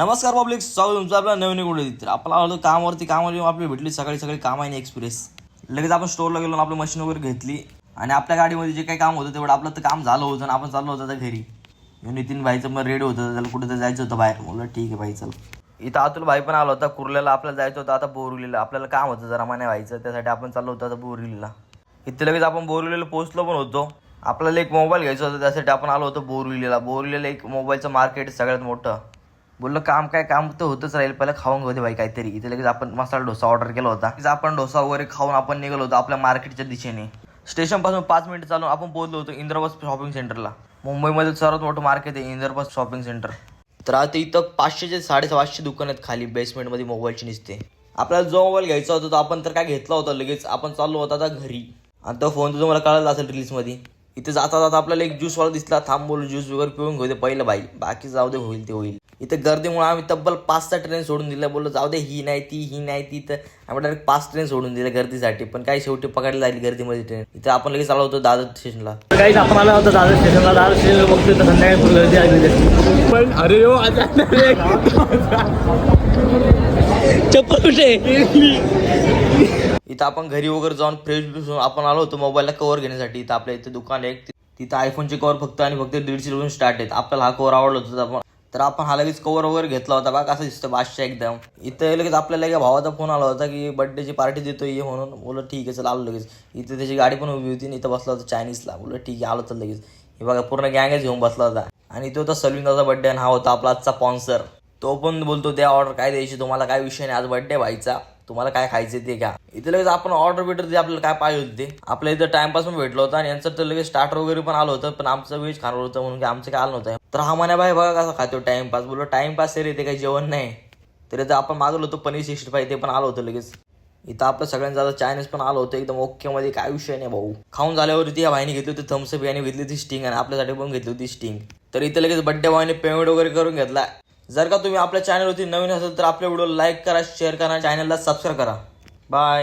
नमस्कार पब्लिक, स्वागत तुमचं आपल्या नवीन कुठे तर आपला आलो कामावरती आपली भेटली सकाळी सकाळी कामाने एक्सप्रेस. लगेच आपण स्टोअरला गेलो, आपली मशीन वगैरे घेतली आणि आपल्या गाडीमध्ये जे काही काम होतं तेवढं आपलं तर काम झालं होतं आणि आपण चाललो होतं त्या घरी. नितीन भाईचं मग रेडी होतं, त्याला कुठं तर जायचं होतं बाहेर. बोललं ठीक आहे भाई चल. इथं अतुल भाई पण आला होता कुर्ल्याला, आपल्याला जायचं होतं आता बोरिवलीला. आपल्याला काम होतं जरा माने व्हायचं, त्यासाठी आपण चाललो होतो आता बोरिवलीला. इथे लगेच आपण बोरिवलीला पोहोचलो पण होतो. आपल्याला एक मोबाईल घ्यायचा होता, त्यासाठी आपण आलो होतो बोरिवलीला एक मोबाईलचं मार्केट सगळ्यात मोठं. बोललं काम तर होतच राहील, पहिलं खाऊन घेऊ दे भाई काहीतरी. इथे लगेच आपण मसाला डोसा ऑर्डर केला होता. आपण डोसा वगैरे खाऊन आपण निघालो होतो आपल्या मार्केटच्या दिशेने. स्टेशनपासून 5 मिनिट चालून आपण पोहोचलो होतो इंद्रप्रस्थ शॉपिंग सेंटरला. मुंबईमध्ये सर्वात मोठं मार्केट आहे इंद्रप्रस्थ शॉपिंग सेंटर. तर आता इथं 500 ते 750 दुकान आहेत खाली बेसमेंटमध्ये मोबाईलची निसते. आपल्याला जो मोबाईल घ्यायचा होता तो आपण तर काय घेतला होता लगेच. आपण चाललो होता आता घरी. आणि तो फोन तर तुम्हाला कळाला असेल रील्समध्ये. इथे जाता जाता आपल्याला एक ज्यूसवाला दिसला. थांब बोलू ज्यूस वगैरे पिऊन घेऊ दे पहिलं भाई, बाकी जाऊ दे होईल ते होईल. इथे गर्दीमुळे आम्ही तब्बल 5-6 ट्रेन सोडून दिल्या. बोललो जाऊ दे, ही नाही ती तर आम्ही डायरेक्ट 5 ट्रेन सोडून दिल्या गर्दीसाठी. पण काही शेवटी पकडली जाईल गर्दीमध्ये ट्रेन. इथे आपण लगेच चाललो होतो दादर स्टेशनला. काही आपण आला होता दादर स्टेशनला. दादर स्टेशनला बघतोय तर संध्याकाळी फुल गर्दी आली. पण अरे हो चप्पल कुठे. इथं आपण घरी वगैरे जाऊन फ्रेश होऊन आपण आलो होतो मोबाईलला कव्हर घेण्यासाठी. इथं आपल्या इथे दुकान आहे, तिथं आयफोनचे कव्हर फक्त 150 रुपये स्टार्ट आहेत. आपल्याला हा कव्हर आवडला होता तर आपण हा लगेच कव्हर वगैरे घेतला होता. बघा कसं दिसतं बादशाह एकदम. इथं लगेच आपल्याला एका भावाचा फोन आला होता की बर्थडेची पार्टी देतोय ये म्हणून. बोललं ठीक आहे चल आलो लगेच. इथे त्याची गाडी पण उभी होती, इथं बसला होता चायनीजला. बोललं ठीक आहे आलो तर लगेच. हे बघा पूर्ण गँगच घेऊन बसला होता. आणि तो होता सलविंदाचा बर्थडे आणि हा होता आपला आजचा स्पॉन्सर. तो पण बोलतो द्या ऑर्डर काय द्यायची तुम्हाला, काय विषय नाही, आज बर्थडे व्हायचा, तुम्हाला काय खायचं ते घ्या. इथे लगेच आपण ऑर्डर बिटर ते आपल्याला काय पाहिजे होते ते आपल्या इथं टाइमपास पण भेटलं होतं. आणि यांचं तर लगेच स्टार्टर वगैरे पण आलं होतं, पण आमचं व्हेज खाणार होतं म्हणून की आमचं काय आलं नव्हतं. तर हा म्हणे बाय बघा कसं खातो टाइमपास. बोललो टाइमपास रे, ते काही जेवण नाही. तरी तर आपण मागवलं होतं पनीर 65, ते पण आलं होतं लगेच. इथं आपलं सगळ्यांनी जातं चायनीज पण आलं होतं एकदम ओके मध्ये, काय विषय नाही भाऊ. खाऊन झाल्यावरती या भाईने घेतली होती थम्सअप, याने घेतली होती स्टिंग आणि आपल्यासाठी पण घेतली होती स्टिंग. तर इथं लगेच बड्डे बॉयने पेमेंट वगैरे करून घेतला. जर का तुम्ही आपल्या चॅनलवरती नवीन असेल तर आपल्या व्हिडिओ लाईक करा, शेअर करा, चॅनलला सबस्क्राईब करा. बाय.